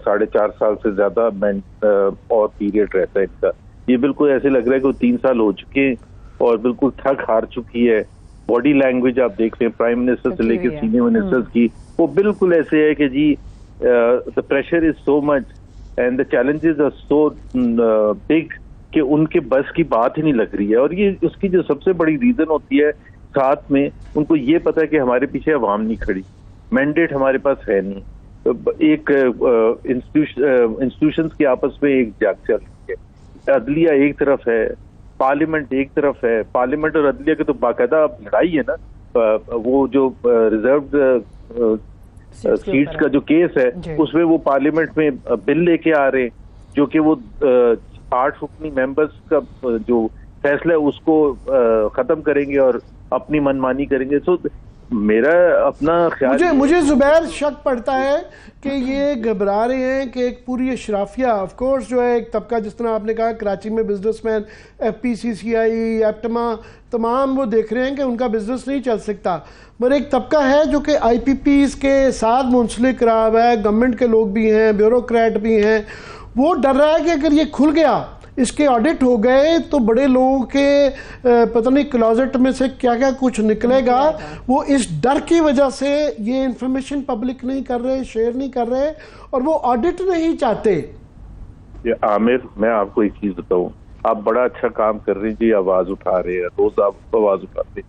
4.5 साल से ज्यादा और पीरियड रहता है इनका। ये बिल्कुल ऐसे लग रहा है कि वो 3 साल हो चुके हैं और बिल्कुल थक हार चुकी है। बॉडी लैंग्वेज आप देख रहे हैं प्राइम मिनिस्टर से लेकर सीनियर मिनिस्टर्स की, वो बिल्कुल ऐसे है कि जी the pressure is so much and the challenges are so big कि उनके बस की बात ही नहीं लग रही है। और ये उसकी जो सबसे बड़ी रीजन होती है, साथ में उनको ये पता है कि हमारे पीछे अवाम नहीं खड़ी, मैंडेट हमारे पास है नहीं, एक इंस्टीट्यूशंस के आपस में एक जंग चल रही है। अदलिया एक तरफ है, पार्लियामेंट एक तरफ है, पार्लियामेंट और अदलिया की तो बाकायदा लड़ाई है ना। वो जो रिजर्व सीट्स का जो केस है उसमें वो पार्लियामेंट में बिल लेके आ रहे हैं जो कि वो 8 रुकनी मेंबर्स का जो फैसला है उसको खत्म करेंगे और अपनी मनमानी करेंगे। तो मेरा अपना ख्याल मुझे जुबैर शक पड़ता है कि ये घबरा रहे हैं कि एक पूरी अशराफिया ऑफ कोर्स जो है एक तबका, जिस तरह आपने कहा कराची में बिजनेसमैन, FPCCI, एप्टमा, तमाम वो देख रहे हैं कि उनका बिजनेस नहीं चल सकता, मगर एक तबका है जो कि IPPs के साथ मुंसलिक रहा हुआ है, गवर्नमेंट के लोग भी हैं, ब्यूरोक्रेट भी हैं, वो डर रहा है कि अगर ये खुल गया, इसके ऑडिट हो गए तो बड़े लोगों के पता नहीं क्लोजेट में से क्या क्या कुछ निकलेगा। वो इस डर की वजह से ये इंफॉर्मेशन पब्लिक नहीं कर रहे, शेयर नहीं कर रहे और वो ऑडिट नहीं चाहते। आमिर, मैं आपको एक चीज बताऊं, आप बड़ा अच्छा काम कर रहे हैं जी, आवाज उठा रहे हैं, रोज आप आवाज उठाते हैं।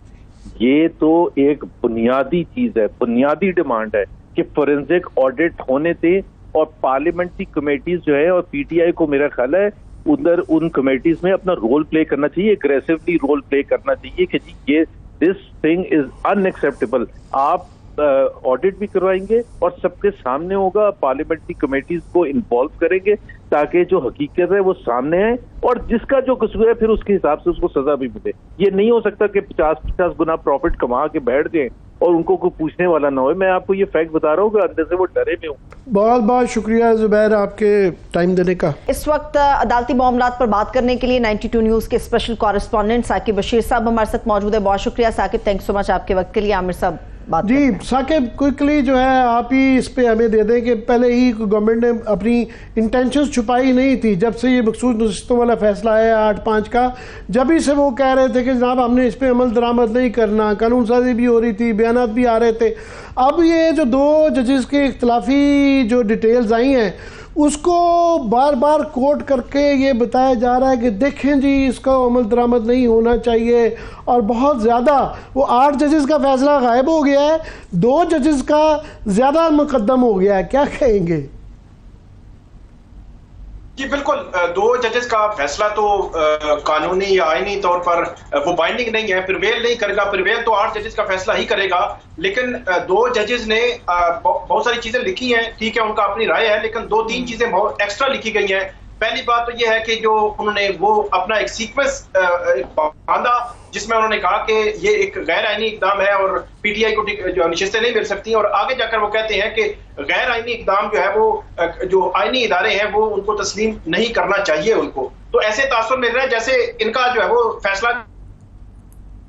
ये तो एक बुनियादी चीज है, बुनियादी डिमांड है कि फोरेंसिक ऑडिट होने थे और पार्लियामेंट्री कमेटीज जो है और PTI को मेरा ख्याल है उधर उन कमेटीज में अपना रोल प्ले करना चाहिए, एग्रेसिवली रोल प्ले करना चाहिए कि जी ये दिस थिंग इज अनएक्सेप्टेबल। आप ऑडिट भी करवाएंगे और सबके सामने होगा, पार्लियामेंट्री कमेटीज को इन्वॉल्व करेंगे ताकि जो हकीकत है वो सामने है और जिसका जो कसूर है फिर उसके हिसाब से उसको सजा भी मिले। ये नहीं हो सकता कि 50-50 गुना प्रॉफिट कमा के बैठ जाए और उनको कोई पूछने वाला ना हो। मैं आपको ये फैक्ट बता रहा हूँ कि अंदर से वो डरे में हूँ। बहुत बहुत शुक्रिया जुबैर आपके टाइम देने का। इस वक्त अदालती मामलात पर बात करने के लिए 92 न्यूज के स्पेशल कॉरेस्पॉन्डेंट साकिब बशीर साहब हमारे साथ मौजूद है। बहुत शुक्रिया साकिब, थैंक्स सो मच आपके वक्त के लिए। आमिर साहब बात जी, साकिब क्विकली जो है आप ही इस पे हमें दे दें कि पहले ही गवर्नमेंट ने अपनी इंटेंशंस छुपाई नहीं थी। जब से ये मखसूस नशिस्तों वाला फैसला आया 8/5 का, जब ही से वो कह रहे थे कि जनाब हमने इस पे अमल दरामद नहीं करना, कानून साजी भी हो रही थी, बयानात भी आ रहे थे। अब ये जो 2 जजेस के इख्तलाफी जो डिटेल्स आई हैं उसको बार बार कोट करके ये बताया जा रहा है कि देखें जी इसका अमल दरामद नहीं होना चाहिए और बहुत ज़्यादा वो 8 जजेस का फैसला गायब हो गया है, 2 जजेस का ज़्यादा मुकद्दम हो गया है। क्या कहेंगे? जी बिल्कुल, दो जजेस का फैसला तो कानूनी या आईनी तौर पर वो बाइंडिंग नहीं है, प्रिवेल नहीं करेगा। प्रिवेल तो 8 जजेस का फैसला ही करेगा, लेकिन दो जजेस ने बहुत सारी चीजें लिखी हैं, ठीक है, उनका अपनी राय है, लेकिन 2-3 चीजें बहुत एक्स्ट्रा लिखी गई हैं। पहली बात तो ये है कि जो उन्होंने वो अपना एक सीक्वेंस बांधा जिसमें उन्होंने कहा कि ये एक गैर आईनी इकदाम है और पीटीआई को जो नशिस्तें नहीं मिल सकती, और आगे जाकर वो कहते हैं कि गैर आईनी इकदाम जो है वो जो आईनी इदारे हैं वो उनको तस्लीम नहीं करना चाहिए उनको। तो ऐसे तासुर मिल रहा है जैसे इनका जो है वो फैसला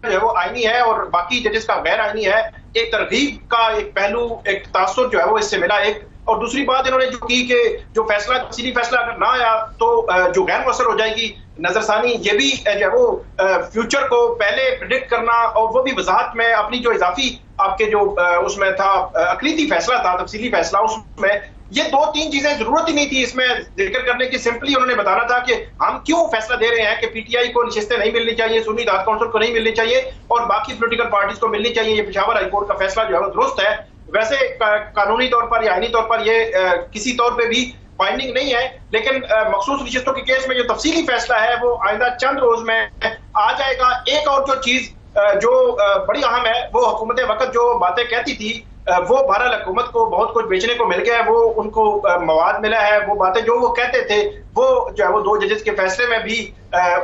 जो है वो आईनी है और बाकी जजेस का गैर आईनी है। एक तरगीब का एक पहलू, एक तासुर जो है वो इससे मिला एक। और दूसरी बात इन्होंने जो की कि जो फैसला तफसीली फैसला अगर ना आया तो जो गैर मुअस्सर हो जाएगी नजरसानी, ये भी जो है वो फ्यूचर को पहले प्रिडिक्ट करना, और वो भी वजाहत में अपनी जो इजाफी आपके जो उसमें था अकलीती फैसला था, तफसीली फैसला, उसमें ये 2-3 चीजें जरूरत ही नहीं थी इसमें जिक्र करने की। सिंपली उन्होंने बताना था कि हम क्यों फैसला दे रहे हैं कि पीटीआई को नशिस्तें नहीं मिलनी चाहिए, सुन्नी दाद काउंसिल को नहीं मिलनी चाहिए और बाकी पॉलिटिकल पार्टीज को मिलनी चाहिए। ये पेशावर हाईकोर्ट का फैसला जो है वो दुरुस्त है। वैसे कानूनी तौर पर या आईनी तौर पर ये किसी तौर पे भी बाइंडिंग नहीं है, लेकिन मखसूस नशिस्तों के केस में जो तफसीली फैसला है वो आइंदा चंद रोज में आ जाएगा। एक और जो चीज जो बड़ी अहम है, वो हुकूमत वक्त जो बातें कहती थी वो बहरहाल हुकूमत को बहुत कुछ बेचने को मिल गया है, वो उनको मवाद मिला है। वो बातें जो वो कहते थे वो जो है वो 2 जजेस के फैसले में भी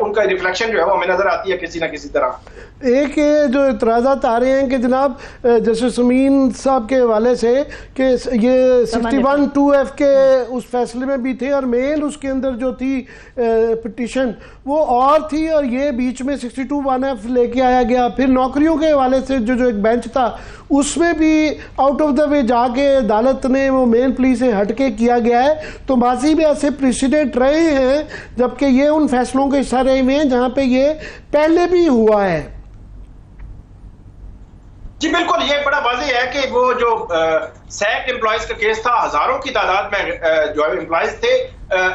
उनका रिफ्लेक्शन जो है वो हमें नजर आती है किसी ना किसी तरह। एक ये जो इतराज़ात आ रहे हैं कि जनाब जस्टिस अमीन साहब के हवाले से कि ये 61(2)F के उस फैसले में भी थे और मेन उसके अंदर जो थी पिटिशन वो और थी, और ये बीच में 62(1)F लेके आया गया। फिर नौकरियों के हवाले से जो एक बेंच था उसमें भी आउट ऑफ द वे जाके अदालत ने वो मेन प्ली से हटके किया गया है। तो माजी में ऐसे प्रेसिडेंट रहे हैं, जबकि ये उन फैसलों के हिस्सा रहे हुए हैं जहाँ पे ये पहले भी हुआ है। जी बिल्कुल, ये बड़ा वाज़ेह है कि वो जो सैक्ड एम्प्लॉयज का केस था, हजारों की तादाद में जो एम्प्लॉयज थे।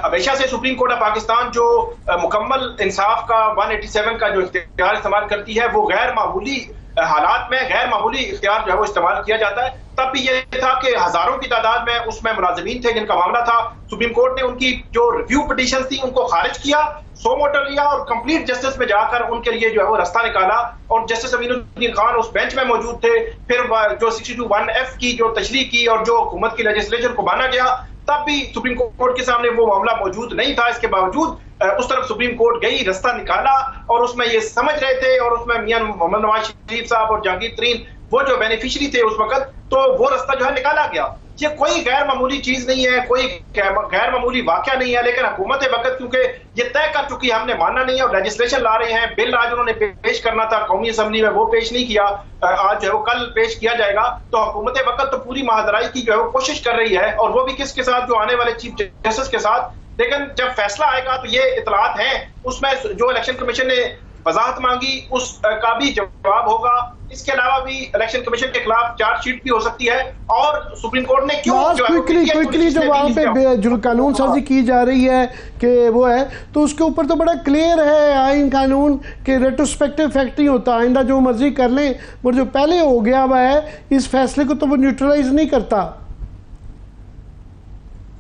हमेशा से सुप्रीम कोर्ट ऑफ पाकिस्तान जो मुकम्मल इंसाफ का 187 का जो इख्तियार इस्तेमाल करती है, वो गैर मामूली हालात में गैर मामूली इख्तियार जो है वो इस्तेमाल किया जाता है। तब भी ये था कि हजारों की तादाद में उसमें मुलाजिमीन थे जिनका मामला था। सुप्रीम कोर्ट ने उनकी जो रिव्यू पिटीशन थी उनको खारिज किया, सो मोटो लिया और कंप्लीट जस्टिस में जाकर उनके लिए जो है वो रास्ता निकाला। और जस्टिस अमीनुद्दीन खान उस बेंच में मौजूद थे। फिर जो 62(1)F की जो तशरीह की और जो हुकूमत की लेजिस्लेचर को माना गया, तब भी सुप्रीम कोर्ट के सामने वो मामला मौजूद नहीं था। इसके बावजूद उस तरफ सुप्रीम कोर्ट गई, रास्ता निकाला और उसमें ये समझ रहे थे, और उसमें मियां मोहम्मद नवाज शरीफ साहब और जहांगीर तरीन वो जो बेनिफिशरी थे उस वक्त, तो वो रास्ता जो है निकाला गया। ये कोई गैर मामूली चीज नहीं है, कोई गैर मामूली वाकया नहीं है, लेकिन हुकूमत वक्त क्योंकि ये तय कर चुकी है हमने मानना नहीं है और लेजिस्लेशन ला रहे हैं। बिल आज उन्होंने पेश करना था कौमी असम्बली में, वो पेश नहीं किया, आज जो है वो कल पेश किया जाएगा। तो हुकूमत वक्त तो पूरी महादराई की जो है वो कोशिश कर रही है, और वो भी किसके साथ, जो आने वाले चीफ जस्टिस के साथ। लेकिन जब फैसला आएगा तो ये इतलात हैं, उसमें जो इलेक्शन कमीशन ने वजाहत मांगी उसका भी जवाब होगा। इसके अलावा भी इलेक्शन कमीशन के खिलाफ चार्जशीट भी हो सकती है, और सुप्रीम कोर्ट ने क्यों क्विकली जो वहाँ पे जो कानून साजी की जा रही है कि वो है, तो उसके ऊपर तो बड़ा क्लियर है आइन कानून के रेट्रोस्पेक्टिव इफेक्ट नहीं होता, आइंदा जो मर्जी कर लें, और जो पहले हो गया हुआ है इस फैसले को तो वो न्यूट्रलाइज नहीं करता।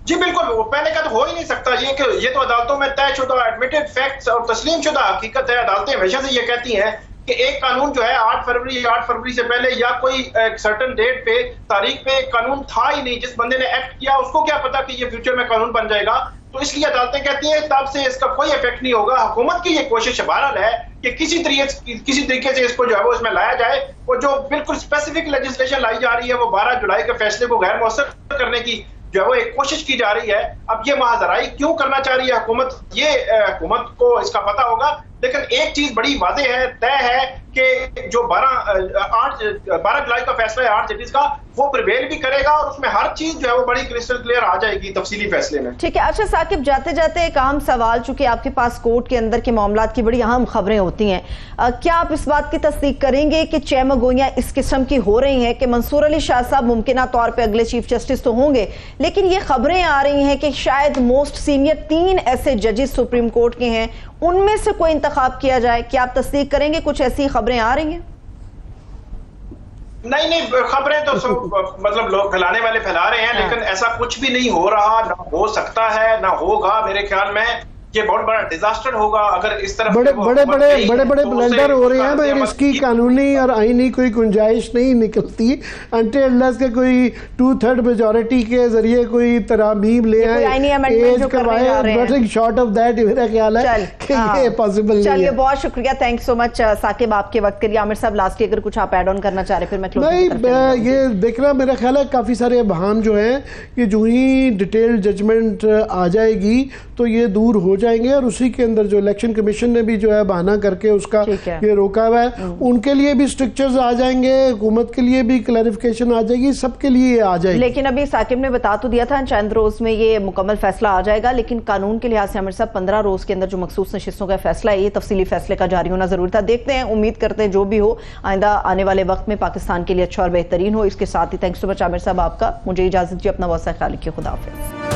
जी बिल्कुल, वो पहले का तो हो ही नहीं सकता। ये तो अदालतों में तय शुदा एडमिटेड फैक्ट्स और तस्लीम शुदा हकीकत है। अदालतें हमेशा से ये कहती हैं कि एक कानून जो है 8 फरवरी से पहले या कोई सर्टेन डेट पे तारीख पे कानून था ही नहीं, जिस बंदे ने एक्ट किया उसको क्या पता कि ये फ्यूचर में कानून बन जाएगा। तो इसलिए अदालतें कहती हैं तब से इसका कोई इफेक्ट नहीं होगा। हुकूमत की ये कोशिश बहरहाल है कि किसी तरीके से इसको जो है वो इसमें लाया जाए, और जो बिल्कुल स्पेसिफिक लेजिस्लेशन लाई जा रही है वो 12 जुलाई के फैसले को गैर मौसर करने की जो है वो एक कोशिश की जा रही है। अब ये महाजराई क्यों करना चाह रही है हुकूमत, ये हुकूमत को इसका पता होगा। लेकिन एक चीज बड़ी वाज़ेह है, तय है कि जो 12 जुलाई का फैसला है 8 जजेस का, वो प्रिवेल भी करेगा और उसमें हर चीज जो है वो बड़ी क्रिस्टल क्लियर आ जाएगी तफसीली फैसले में। ठीक है। अच्छा साकिब, जाते जाते एक आम सवाल, चूंकि आपके पास कोर्ट के अंदर के मामलात की बड़ी अहम खबरें होती हैं, क्या आप इस बात की तस्दीक करेंगे कि चहमगोइयां इस किस्म की हो रही हैं कि मंसूर अली शाह साहब मुमकिन तौर पर अगले चीफ जस्टिस तो होंगे, लेकिन ये खबरें आ रही हैं कि शायद मोस्ट सीनियर 3 ऐसे जजेस सुप्रीम कोर्ट के हैं, उनमें से कोई इंतखाब किया जाए? क्या आप तस्दीक करेंगे? कुछ ऐसी खबरें आ रही हैं? नहीं खबरें तो मतलब लोग फैलाने वाले फैला रहे हैं, लेकिन ऐसा कुछ भी नहीं हो रहा, ना हो सकता है, ना होगा। मेरे ख्याल में ये बहुत बड़ा डिजास्टर होगा अगर इस तरफ बड़े ब्लंडर हो रहे हैं, मगर इसकी कानूनी और आईनी कोई गुंजाइश नहीं निकलती अंटिल अनलेस के कोई 2/3 मेजॉरिटी के जरिए कोई तरामीम ले आए। शॉर्ट ऑफ दैट मेरा ख्याल है कि ये पॉसिबल नहीं है। चलिए, बहुत शुक्रिया, थैंक सो मच साकिब आपके वक्त के लिए। आमिर साहब, लास्ट अगर कुछ आप ऐड ऑन करना चाह रहे फिर मैं नहीं, ये देखना मेरा ख्याल है काफी सारे अबहाम जो है कि जो ही डिटेल्ड जजमेंट आ जाएगी तो ये दूर हो जाएंगे, और उसी के अंदर जो इलेक्शन कमीशन ने भी जो है बहाना करके उसका ये रोका हुआ है, उनके लिए भी स्ट्रिक्चर्स आ जाएंगे, हुकूमत के लिए भी क्लैरिफिकेशन आ जाएगी, सबके लिए आ जाएगी। लेकिन अभी साकिब ने बता तो दिया था चंद रोज में ये मुकम्मल फैसला आ जाएगा, लेकिन कानून के लिहाज से आमिर साहब 15 रोज के अंदर जो मखसूस नशिस्तों का फैसला है, ये तफसीली फैसले का जारी होना जरूरी था। देखते हैं, उम्मीद करते हैं जो भी हो आइंदा आने वाले वक्त में पाकिस्तान के लिए अच्छा और बेहतरीन हो। इसके साथ ही थैंक्स सो मच आमिर साहब आपका। मुझे इजाजत जी, अपना बहुत सा ख्याल रखिए, खुदा हाफिज।